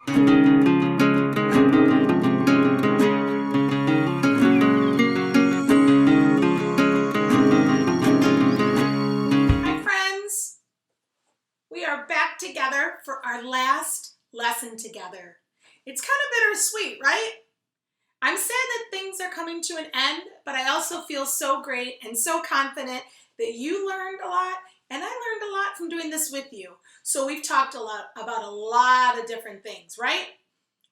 Hi friends, we are back together for our last lesson together. It's kind of bittersweet, right? I'm sad that things are coming to an end, but I also feel so great and so confident that you learned a lot and I learned a lot from doing this with you. So we've talked a lot about a lot of different things, right?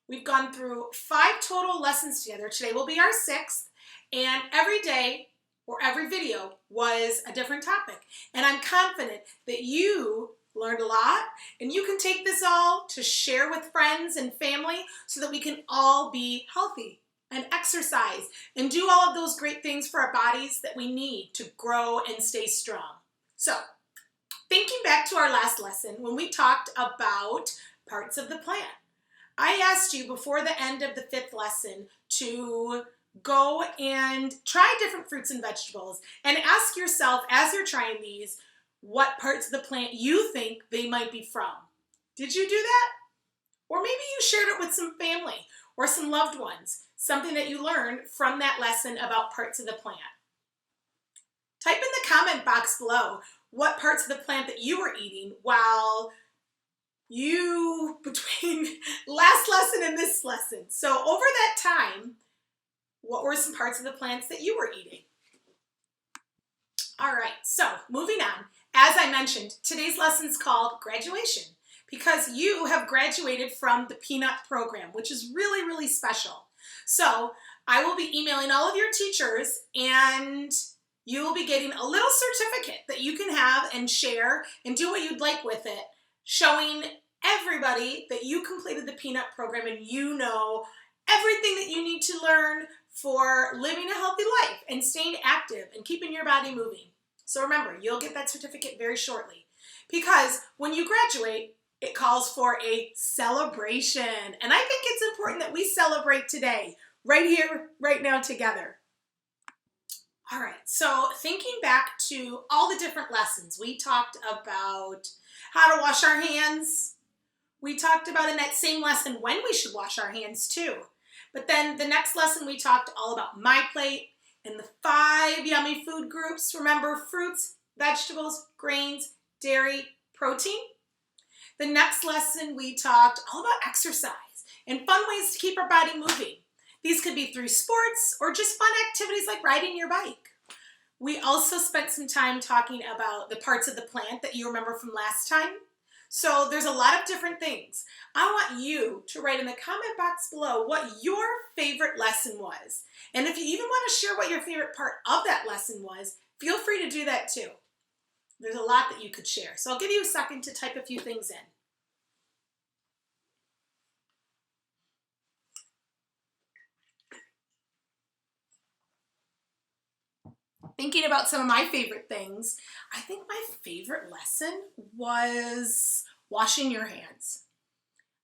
We've gone through 5 total lessons together. Today will be our 6th, and every day or every video was a different topic. And I'm confident that you learned a lot and you can take this all to share with friends and family so that we can all be healthy and exercise and do all of those great things for our bodies that we need to grow and stay strong. So, thinking back to our last lesson when we talked about parts of the plant, I asked you before the end of the 5th lesson to go and try different fruits and vegetables and ask yourself as you're trying these what parts of the plant you think they might be from. Did you do that? Or maybe you shared it with some family or some loved ones, something that you learned from that lesson about parts of the plant. Type in the comment box below what parts of the plant that you were eating while between last lesson and this lesson. So over that time, what were some parts of the plants that you were eating? All right, so moving on. As I mentioned, today's lesson is called Graduation because you have graduated from the Peanut program, which is really, really special. So I will be emailing all of your teachers and you will be getting a little certificate that you can have and share and do what you'd like with it, showing everybody that you completed the Peanut program and you know everything that you need to learn for living a healthy life and staying active and keeping your body moving. So remember, you'll get that certificate very shortly because when you graduate, it calls for a celebration. And I think it's important that we celebrate today, right here, right now together. All right, so thinking back to all the different lessons, we talked about how to wash our hands. We talked about in that same lesson when we should wash our hands too. But then the next lesson we talked all about my plate and the 5 yummy food groups. Remember, fruits, vegetables, grains, dairy, protein. The next lesson we talked all about exercise and fun ways to keep our body moving. These could be through sports or just fun activities like riding your bike. We also spent some time talking about the parts of the plant that you remember from last time. So there's a lot of different things. I want you to write in the comment box below what your favorite lesson was. And if you even want to share what your favorite part of that lesson was, feel free to do that too. There's a lot that you could share. So I'll give you a second to type a few things in. Thinking about some of my favorite things, I think my favorite lesson was washing your hands.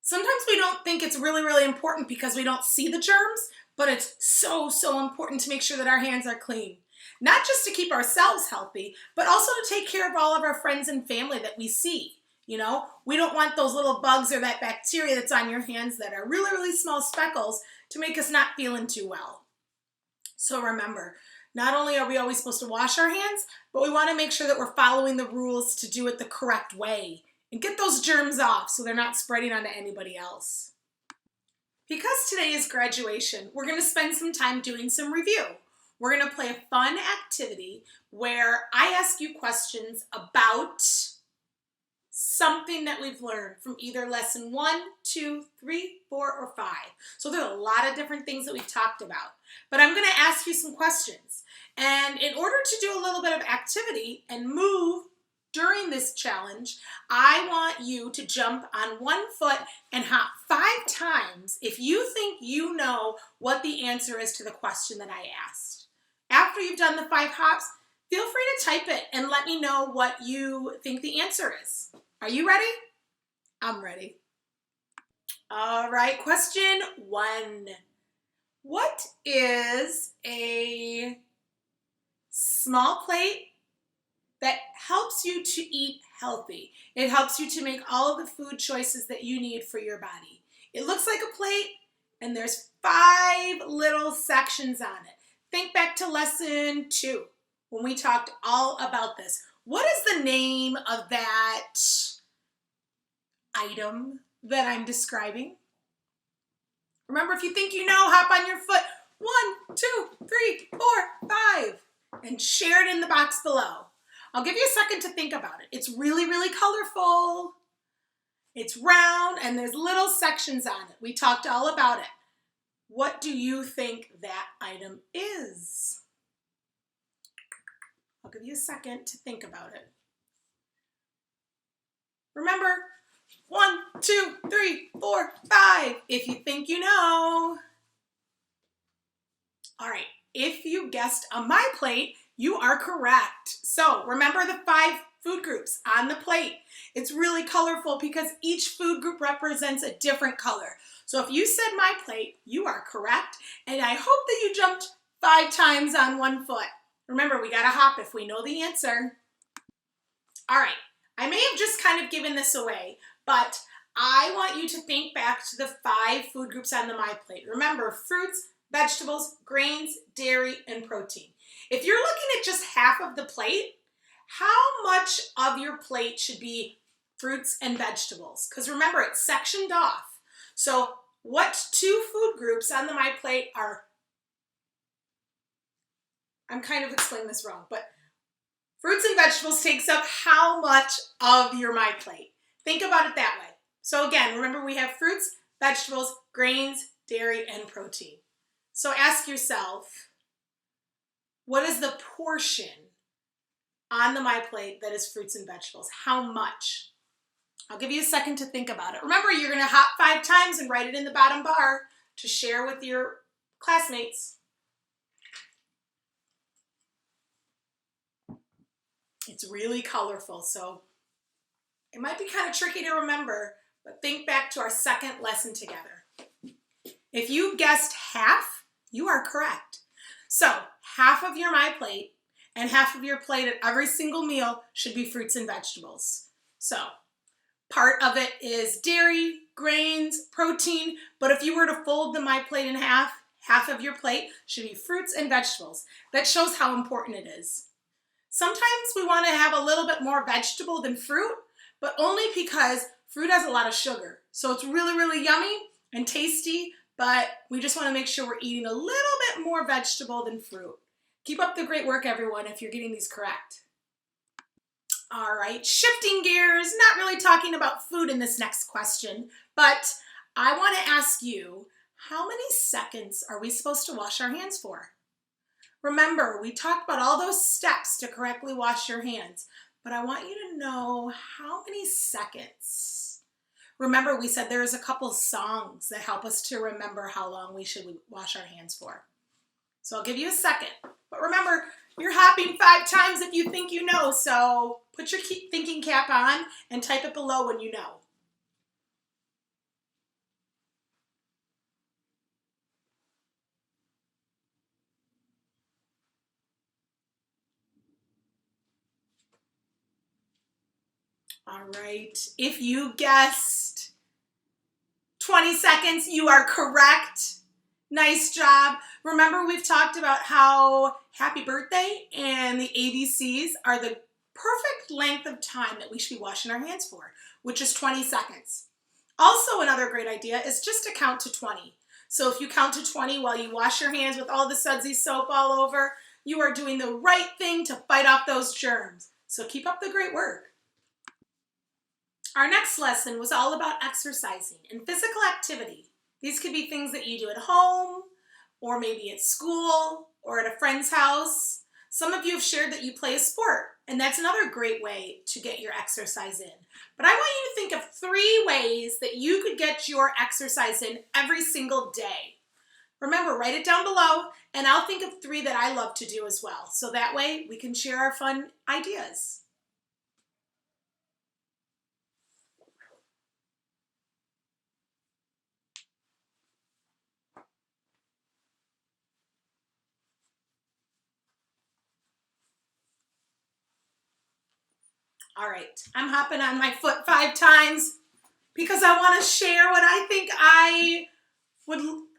Sometimes we don't think it's really, really important because we don't see the germs, but it's so, so important to make sure that our hands are clean. Not just to keep ourselves healthy, but also to take care of all of our friends and family that we see. You know, we don't want those little bugs or that bacteria that's on your hands that are really, really small speckles to make us not feeling too well. So remember, not only are we always supposed to wash our hands, but we want to make sure that we're following the rules to do it the correct way and get those germs off so they're not spreading onto anybody else. Because today is graduation, we're going to spend some time doing some review. We're going to play a fun activity where I ask you questions about something that we've learned from either lesson 1, 2, 3, 4, or 5. So there are a lot of different things that we've talked about. But I'm going to ask you some questions. And in order to do a little bit of activity and move during this challenge, I want you to jump on one foot and hop 5 times if you think you know what the answer is to the question that I asked. After you've done the 5 hops, feel free to type it and let me know what you think the answer is. Are you ready? I'm ready. All right, question 1. What is a small plate that helps you to eat healthy? It helps you to make all of the food choices that you need for your body. It looks like a plate, and there's 5 little sections on it. Think back to lesson 2 when we talked all about this. What is the name of that item that I'm describing? Remember, if you think you know, hop on your foot. 1, 2, 3, 4, 5. And share it in the box below. I'll give you a second to think about it. It's really, really colorful. It's round, and there's little sections on it. We talked all about it. What do you think that item is? I'll give you a second to think about it. Remember, 1, 2, 3, 4, 5. If you think you know. All right, if you guessed on my plate, you are correct. So remember the 5 food groups on the plate. It's really colorful because each food group represents a different color. So if you said my plate, you are correct. And I hope that you jumped 5 times on 1 foot. Remember, we gotta hop if we know the answer. All right, I may have just kind of given this away, but I want you to think back to the 5 food groups on the my plate. Remember, fruits, vegetables, grains, dairy, and protein. If you're looking at just half of the plate, how much of your plate should be fruits and vegetables? Because remember, it's sectioned off. So what 2 food groups on the my plate are, I'm kind of explaining this wrong, but fruits and vegetables takes up how much of your my plate? Think about it that way. So again, remember we have fruits, vegetables, grains, dairy, and protein. So ask yourself, what is the portion on the my plate that is fruits and vegetables? How much? I'll give you a second to think about it. Remember, you're gonna hop 5 times and write it in the bottom bar to share with your classmates. It's really colorful, so it might be kind of tricky to remember, but think back to our second lesson together. If you guessed half, you are correct. So half of your my plate and half of your plate at every single meal should be fruits and vegetables. So part of it is dairy, grains, protein, but if you were to fold the my plate in half, half of your plate should be fruits and vegetables. That shows how important it is. Sometimes we want to have a little bit more vegetable than fruit, but only because fruit has a lot of sugar. So it's really, really yummy and tasty, but we just want to make sure we're eating a little bit more vegetable than fruit. Keep up the great work, everyone, if you're getting these correct. All right, shifting gears, not really talking about food in this next question, but I want to ask you, how many seconds are we supposed to wash our hands for? Remember, we talked about all those steps to correctly wash your hands, but I want you to know how many seconds. Remember, we said there's a couple songs that help us to remember how long we should wash our hands for. So I'll give you a second, but remember, you're hopping 5 times if you think you know, so put your thinking cap on and type it below when you know. All right, if you guessed 20 seconds, you are correct. Nice job. Remember, we've talked about how happy birthday and the ABCs are the perfect length of time that we should be washing our hands for, which is 20 seconds. Also, another great idea is just to count to 20. So if you count to 20 while you wash your hands with all the sudsy soap all over, you are doing the right thing to fight off those germs. So keep up the great work. Our next lesson was all about exercising and physical activity. These could be things that you do at home, or maybe at school, or at a friend's house. Some of you have shared that you play a sport, and that's another great way to get your exercise in. But I want you to think of 3 ways that you could get your exercise in every single day. Remember, write it down below, and I'll think of 3 that I love to do as well. So that way we can share our fun ideas. All right, I'm hopping on my foot 5 times because I want to share what I think I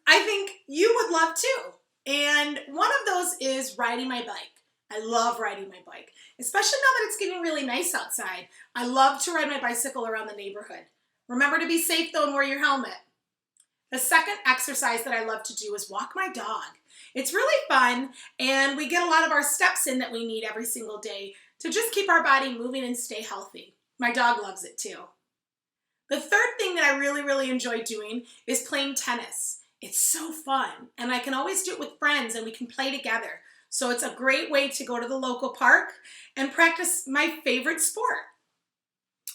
I think you would love too. And one of those is riding my bike. I love riding my bike, especially now that it's getting really nice outside. I love to ride my bicycle around the neighborhood. Remember to be safe though and wear your helmet. The second exercise that I love to do is walk my dog. It's really fun, and we get a lot of our steps in that we need every single day to just keep our body moving and stay healthy. My dog loves it too. The third thing that I really enjoy doing is playing tennis. It's so fun, and I can always do it with friends and we can play together. So it's a great way to go to the local park and practice my favorite sport.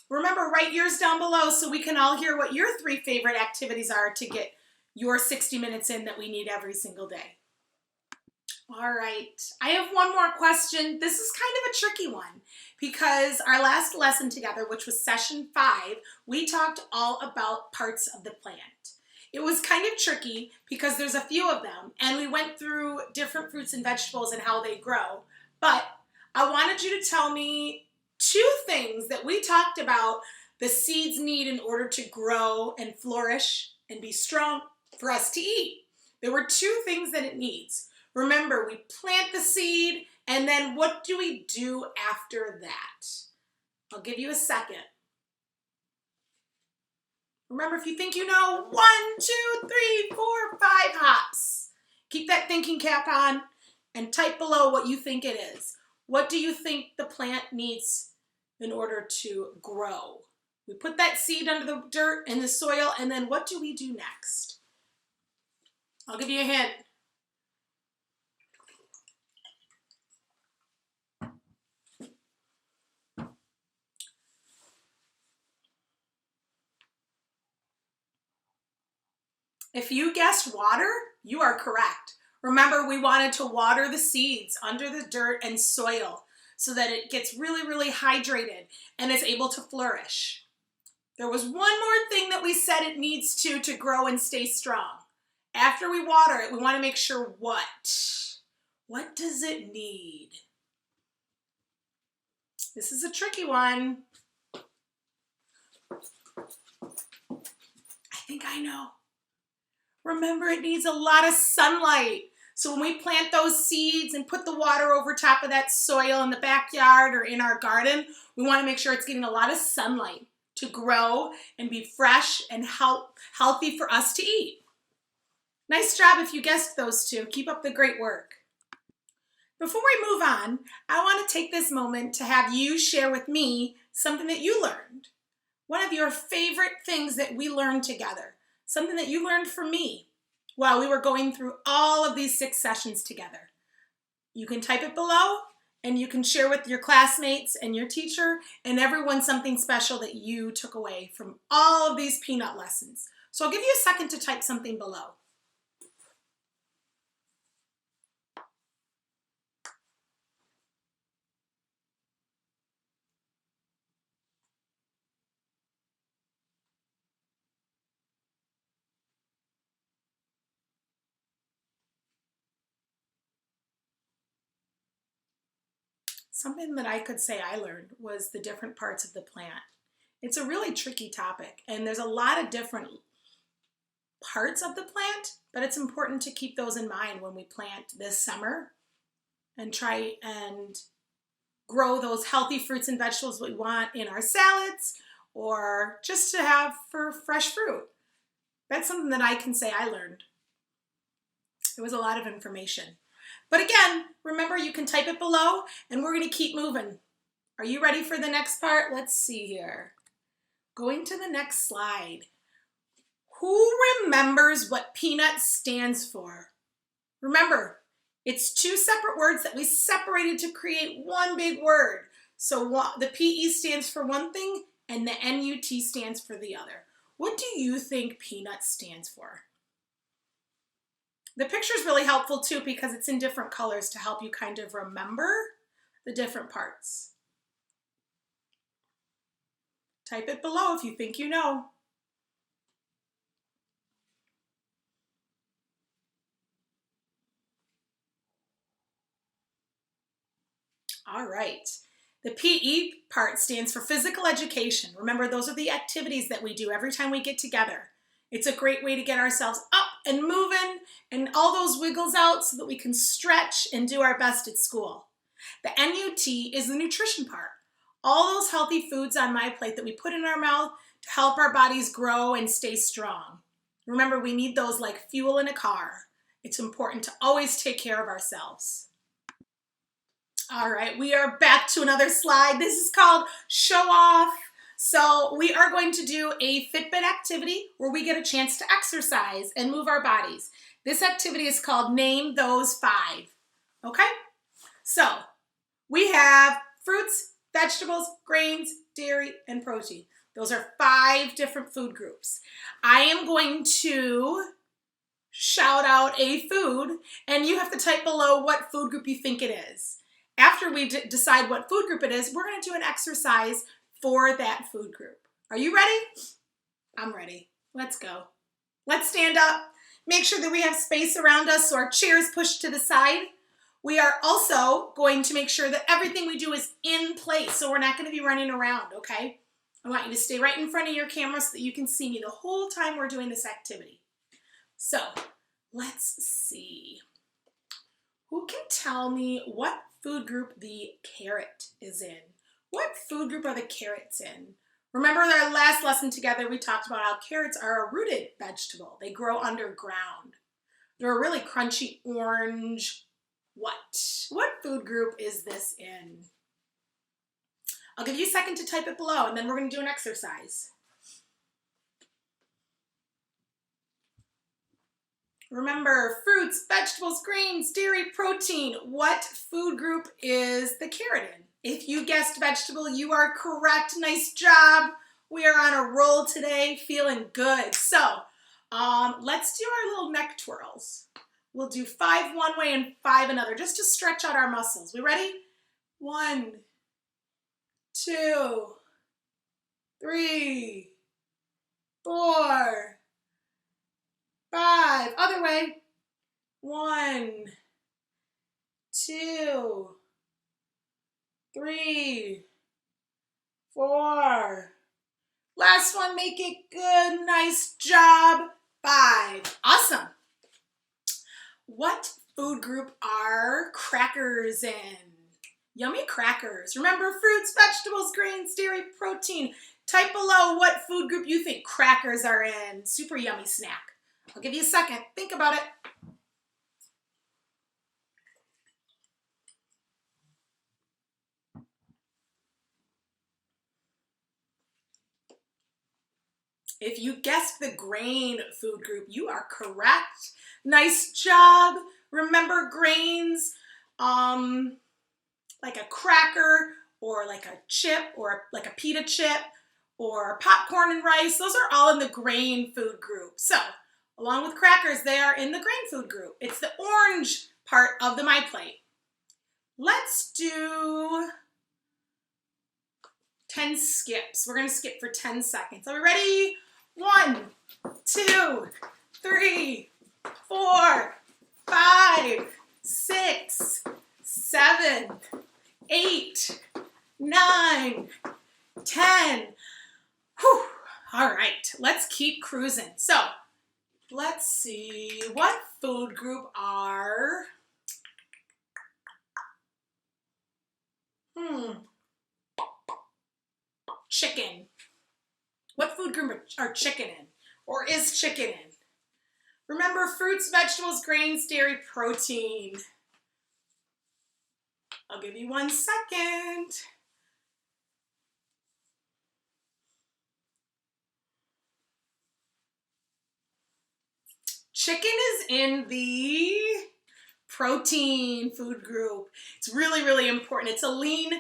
Remember, write yours down below so we can all hear what your 3 favorite activities are to get your 60 minutes in that we need every single day. All right, I have one more question. This is kind of a tricky one because our last lesson together, which was session 5, we talked all about parts of the plant. It was kind of tricky because there's a few of them, and we went through different fruits and vegetables and how they grow. But I wanted you to tell me 2 things that we talked about the seeds need in order to grow and flourish and be strong for us to eat. There were 2 things that it needs. Remember, we plant the seed, and then what do we do after that? I'll give you a second. Remember, if you think you know, 1, 2, 3, 4, 5 hops. Keep that thinking cap on and type below what you think it is. What do you think the plant needs in order to grow? We put that seed under the dirt and the soil, and then what do we do next? I'll give you a hint. If you guessed water, you are correct. Remember, we wanted to water the seeds under the dirt and soil so that it gets really hydrated and is able to flourish. There was one more thing that we said it needs to grow and stay strong. After we water it, we want to make sure what? What does it need? This is a tricky one. I think I know. Remember, it needs a lot of sunlight. So when we plant those seeds and put the water over top of that soil in the backyard or in our garden, we want to make sure it's getting a lot of sunlight to grow and be fresh and healthy for us to eat. Nice job if you guessed those 2. Keep up the great work. Before we move on, I want to take this moment to have you share with me something that you learned. One of your favorite things that we learned together. Something that you learned from me while we were going through all of these 6 sessions together. You can type it below, and you can share with your classmates and your teacher and everyone something special that you took away from all of these peanut lessons. So I'll give you a second to type something below. Something that I could say I learned was the different parts of the plant. It's a really tricky topic, and there's a lot of different parts of the plant, but it's important to keep those in mind when we plant this summer and try and grow those healthy fruits and vegetables we want in our salads or just to have for fresh fruit. That's something that I can say I learned. It was a lot of information. But again, remember, you can type it below, and we're going to keep moving. Are you ready for the next part? Let's see here. Going to the next slide. Who remembers what peanut stands for? Remember, it's 2 separate words that we separated to create one big word. So the PE stands for one thing, and the NUT stands for the other. What do you think peanut stands for? The picture is really helpful too because it's in different colors to help you kind of remember the different parts. Type it below if you think you know. All right. The PE part stands for physical education. Remember, those are the activities that we do every time we get together. It's a great way to get ourselves up and moving and all those wiggles out so that we can stretch and do our best at school. The NUT is the nutrition part. All those healthy foods on my plate that we put in our mouth to help our bodies grow and stay strong. Remember, we need those like fuel in a car. It's important to always take care of ourselves. All right, we are back to another slide. This is called Show Off. So we are going to do a Fitbit activity where we get a chance to exercise and move our bodies. This activity is called Name Those 5. Okay? So we have fruits, vegetables, grains, dairy, and protein. Those are 5 different food groups. I am going to shout out a food, and you have to type below what food group you think it is. After we decide what food group it is, we're going to do an exercise for that food group. Are you ready? I'm ready. Let's go. Let's stand up. Make sure that we have space around us so our chair is pushed to the side. We are also going to make sure that everything we do is in place, so we're not going to be running around, okay? I want you to stay right in front of your camera so that you can see me the whole time we're doing this activity. So, let's see. Who can tell me what food group the carrot is in? What food group are the carrots in? Remember our last lesson together, we talked about how carrots are a rooted vegetable. They grow underground. They're a really crunchy orange. What food group is this in? I'll give you a second to type it below, and then we're going to do an exercise. Remember, fruits, vegetables, grains, dairy, protein. What food group is the carrot in? If you guessed vegetable, you are correct. Nice job. We are on a roll today, feeling good. So, let's do our little neck twirls. We'll do 5 one way and 5 another, just to stretch out our muscles. We ready? 1, 2, 3, 4, 5. Other way. 1, 2, 3, 4. Last one, make it good. Nice job. 5. Awesome. What food group are crackers in? Yummy crackers. Remember, fruits, vegetables, grains, dairy, protein. Type below what food group you think crackers are in. Super yummy snack. I'll give you a second. Think about it. If you guessed the grain food group, you are correct. Nice job. Remember grains, like a cracker or like a chip or like a pita chip or popcorn and rice. Those are all in the grain food group. So, along with crackers, they are in the grain food group. It's the orange part of the My Plate. Let's do 10 skips. We're going to skip for 10 seconds. Are we ready? 1, 2, 3, 4, 5, 6, 7, 8, 9, 10. Whew. All right, let's keep cruising. So, let's see, what food group are, chicken. What food group are chicken in? Or is chicken in? Remember, fruits, vegetables, grains, dairy, protein. I'll give you 1 second. Chicken is in the protein food group. It's really, really important. It's a lean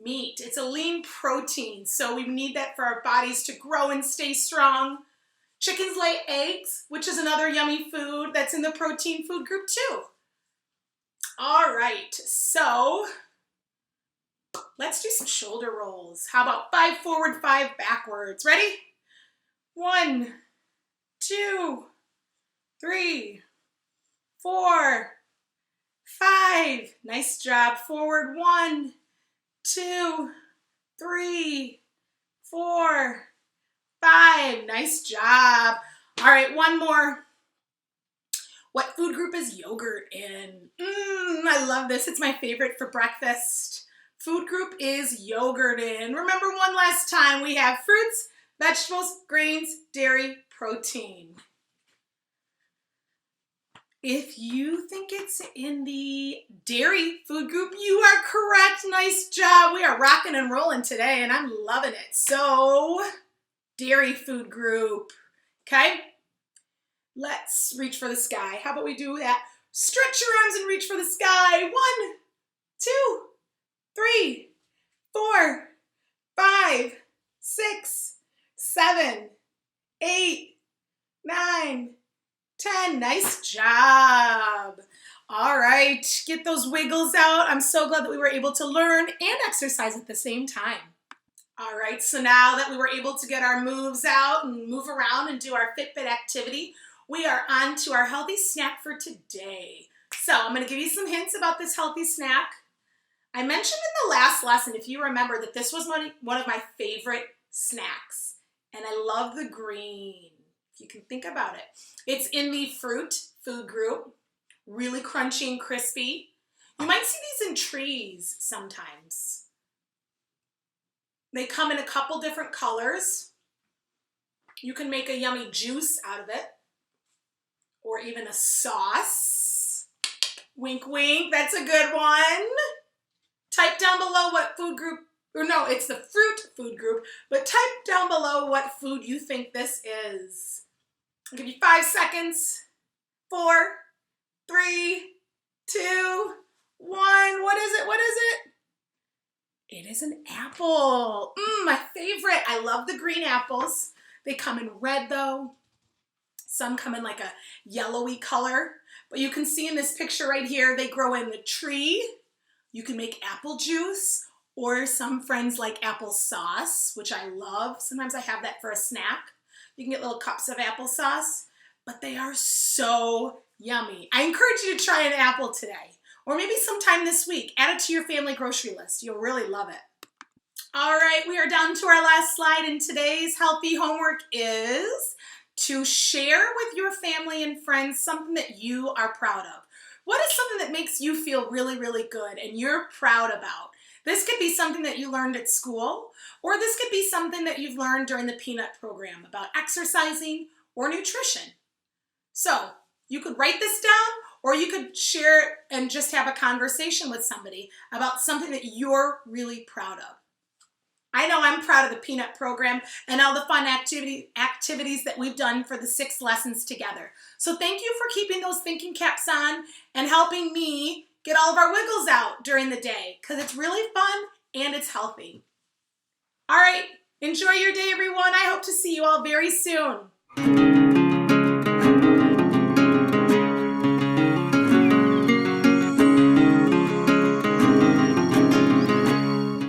meat. It's a lean protein, so we need that for our bodies to grow and stay strong. Chickens lay eggs, which is another yummy food that's in the protein food group too. All right, so let's do some shoulder rolls. How about 5 forward, 5 backwards? Ready? 1, 2, 3, 4, 5. Nice job. Forward. 1, 2, 3, 4, 5. Nice job. All right, one more. What food group is yogurt in? I love this. It's my favorite for breakfast. Food group is yogurt in. Remember one last time, we have fruits, vegetables, grains, dairy, protein. If you think it's in the dairy food group, you are correct. Nice job. We are rocking and rolling today, and I'm loving it. So, dairy food group. Okay? Let's reach for the sky. How about we do that? Stretch your arms and reach for the sky. 1, 2, 3, 4, 5, 6, 7, 8, 9, 10. Nice job. All right, get those wiggles out. I'm so glad that we were able to learn and exercise at the same time. All right, so now that we were able to get our moves out and move around and do our Fitbit activity, we are on to our healthy snack for today. So I'm going to give you some hints about this healthy snack. I mentioned in the last lesson, if you remember, that this was one of my favorite snacks, and I love the green. You can think about it. It's in the fruit food group, really crunchy and crispy. You might see these in trees sometimes. They come in a couple different colors. You can make a yummy juice out of it, or even a sauce. Wink, wink, that's a good one. Type down below what food group, or no, it's the fruit food group, but type down below what food you think this is. I'll give you 5 seconds. 4, 3, 2, 1. What is it? What is it? It is an apple. My favorite. I love the green apples. They come in red though. Some come in like a yellowy color. But you can see in this picture right here, they grow in the tree. You can make apple juice, or some friends like apple sauce, which I love. Sometimes I have that for a snack. You can get little cups of applesauce, but they are so yummy. I encourage you to try an apple today, or maybe sometime this week. Add it to your family grocery list. You'll really love it. All right, we are down to our last slide, and today's healthy homework is to share with your family and friends something that you are proud of. What is something that makes you feel really, really good and you're proud about? This could be something that you learned at school, or this could be something that you've learned during the Peanut program about exercising or nutrition. So you could write this down, or you could share and just have a conversation with somebody about something that you're really proud of. I know I'm proud of the Peanut program and all the fun activities that we've done for the 6 lessons together. So thank you for keeping those thinking caps on and helping me get all of our wiggles out during the day, because it's really fun and it's healthy. All right, enjoy your day, everyone. I hope to see you all very soon.